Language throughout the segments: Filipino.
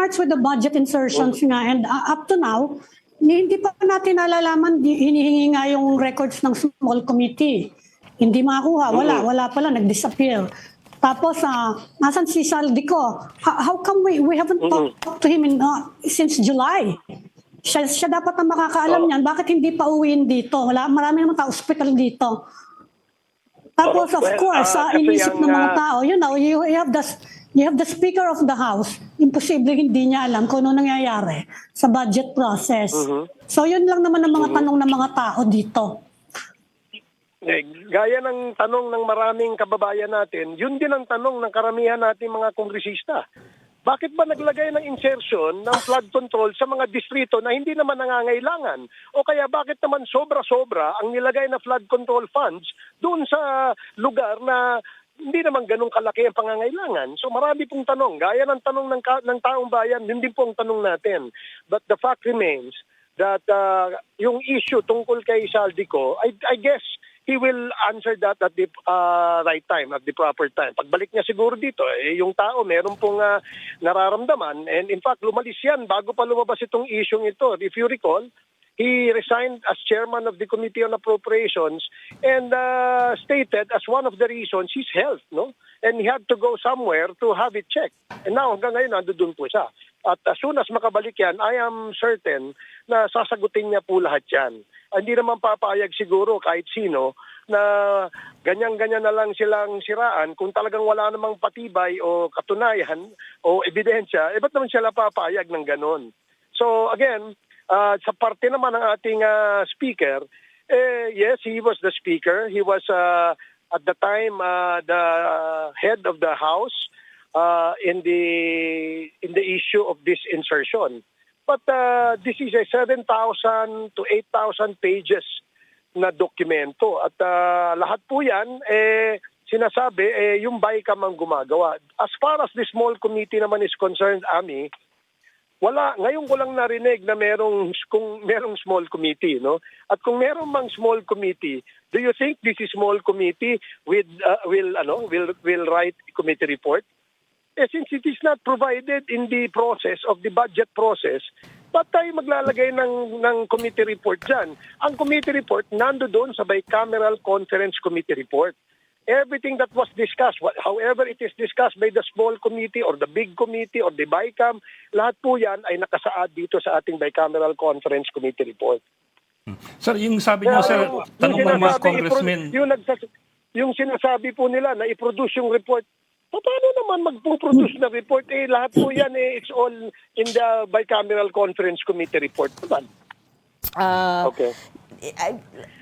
starts with the budget insertions nga, and up to now, hindi pa natin nalalaman, hinihingi nga yung records ng small committee. Hindi makakuha, wala pala, nag-disappear. Tapos, nasan si Saldico? How come we haven't talked to him since July? Siya dapat ang makakaalam niyan. Bakit hindi pa uwiin dito? Marami naman hospital dito. Tapos, of course, inisip ng mga tao, you have the Speaker of the House. Imposible hindi niya alam kung ano nangyayari sa budget process. So, yun lang naman ang mga tanong ng mga tao dito. Gaya ng tanong ng maraming kababayan natin, yun din ang tanong ng karamihan natin mga kongresista. Bakit ba naglagay ng insertion ng flood control sa mga distrito na hindi naman nangangailangan? O kaya bakit naman sobra-sobra ang nilagay na flood control funds doon sa lugar na hindi naman ganun kalaki ang pangangailangan? So marami pong tanong. Gaya ng tanong ng taong bayan, yun din po ang tanong natin. But the fact remains that yung issue tungkol kay Saldico, I guess he will answer that at the right time, at the proper time. Pagbalik niya siguro dito, yung tao meron pong nararamdaman. And in fact, lumalis yan bago pa lumabas itong issue ito. If you recall, he resigned as chairman of the Committee on Appropriations and stated as one of the reasons his health, no? And he had to go somewhere to have it checked. And now, hanggang ngayon, nandun po siya. At as soon as makabalik yan, I am certain na sasagutin niya po lahat yan. Hindi naman papayag siguro kahit sino na ganyan-ganyan na lang silang siraan kung talagang wala namang patibay o katunayan o ebidensya, ba't naman sila papayag ng ganon? So again, sa parte naman ng ating speaker, yes, he was the speaker. He was at the time the head of the House in the issue of this insertion. But this is a 7,000 to 8,000 pages na dokumento. At lahat po yan, sinasabi, yung BICAM ang gumagawa. As far as the small committee naman is concerned, Ami, wala, ngayon ko lang narinig na merong small committee, no? At kung merong mang small committee, do you think this small committee will write a committee report? Since it is not provided in the process of the budget process, ba't tayo maglalagay ng committee report dyan? Ang committee report nando doon sa bicameral conference committee report. Everything that was discussed, however it is discussed by the small committee or the big committee or the BICAM, lahat po yan ay nakasaad dito sa ating bicameral conference committee report. Sir, yung sabi niyo, sir, tanong ng mga congressmen. Yung sinasabi po nila na i-produce yung report, paano naman magpo-produce na report? Lahat po yan, it's all in the bicameral conference committee report. Okay.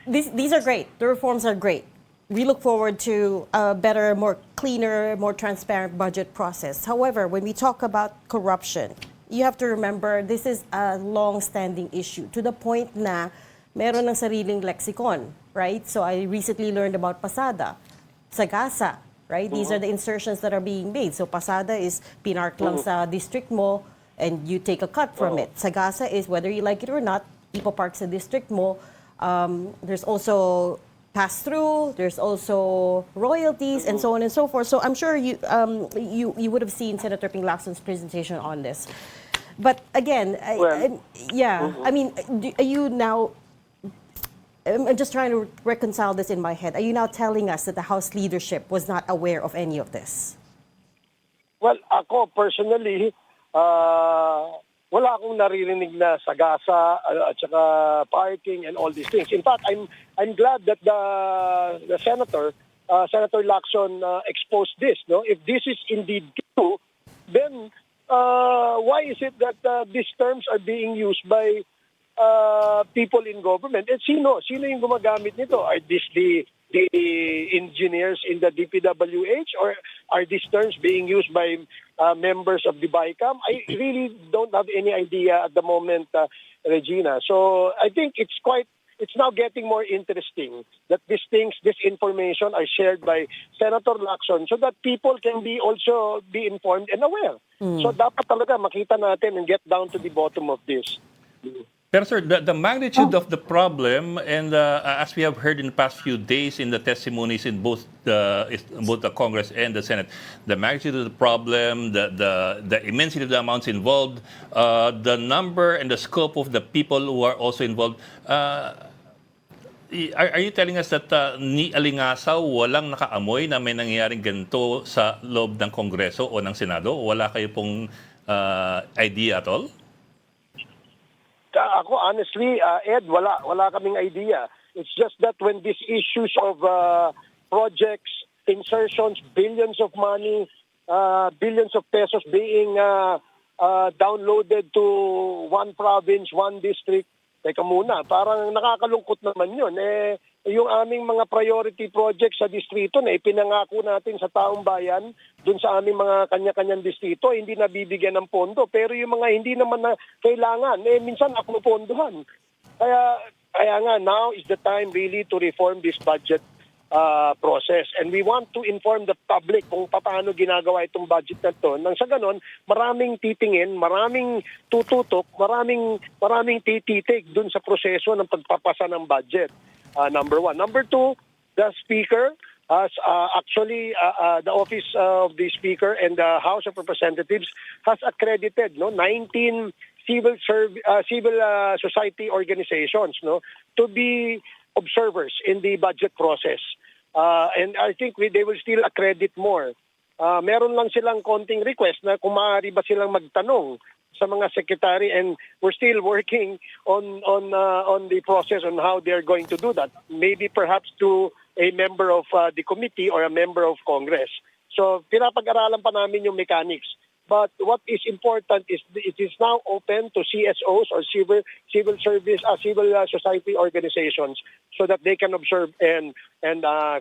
These are great. The reforms are great. We look forward to a better, more cleaner, more transparent budget process. However, when we talk about corruption, you have to remember this is a long-standing issue to the point na meron ng sariling lexicon, right? So I recently learned about Pasada, Sagasa, right? These are the insertions that are being made. So Pasada is pinark lang sa district mo and you take a cut from it. Sagasa is whether you like it or not, ipapark sa district mo. There's also pass-through, there's also royalties, and so on and so forth. So I'm sure you would have seen Senator Ping Lacson's presentation on this. But again, I mean, are you now, I'm just trying to reconcile this in my head. Are you now telling us that the House leadership was not aware of any of this? Well, ako personally, wala akong naririnig na sagasa at saka parking and all these things. In fact, I'm glad that the Senator Lacson exposed this. No, if this is indeed true, then why is it that these terms are being used by people in government? And sino yung gumagamit nito? Are these the engineers in the DPWH, or are these terms being used by members of the BICAM? I really don't have any idea at the moment, Regina. So I think it's now getting more interesting that this information are shared by Senator Lacson so that people can also be informed and aware. So dapat talaga makita natin and get down to the bottom of this. Pero sir, the magnitude of the problem, and as we have heard in the past few days in the testimonies in both the Congress and the Senate, the magnitude of the problem, the immensity of the amounts involved, the number and the scope of the people who are also involved. Are you telling us that ni Alingasaw walang nakaamoy na may nangyayaring ganito sa loob ng Kongreso o ng Senado? Wala kayo pong idea at all? Ako, honestly, Ed, wala kaming idea. It's just that when these issues of projects, insertions, billions of money, billions of pesos being downloaded to one province, one district, teka muna, parang nakakalungkot naman yun. Yung aming mga priority projects sa distrito na ipinangako natin sa taong bayan dun sa aming mga kanya-kanyang distrito, hindi nabibigyan ng pondo. Pero yung mga hindi naman na kailangan, minsan napupondohan. Kaya nga, now is the time really to reform this budget process. And we want to inform the public kung paano ginagawa itong budget na ito. Nang sa ganon, maraming titingin, maraming tututok, maraming tititig dun sa proseso ng pagpapasa ng budget. Number one. Number two, the Speaker has actually, the Office of the Speaker and the House of Representatives has accredited 19 civil society organizations to be observers in the budget process. And I think they will still accredit more. Meron lang silang konting request na kung maaari ba silang magtanong sa mga secretary, and we're still working on the process on how they're going to do that. Maybe perhaps to a member of the committee or a member of Congress. So pinapag-aralan pa namin yung mechanics. But what is important is it is now open to CSOs or civil society organizations so that they can observe and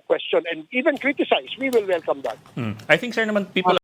question and even criticize. We will welcome that. I think sir naman people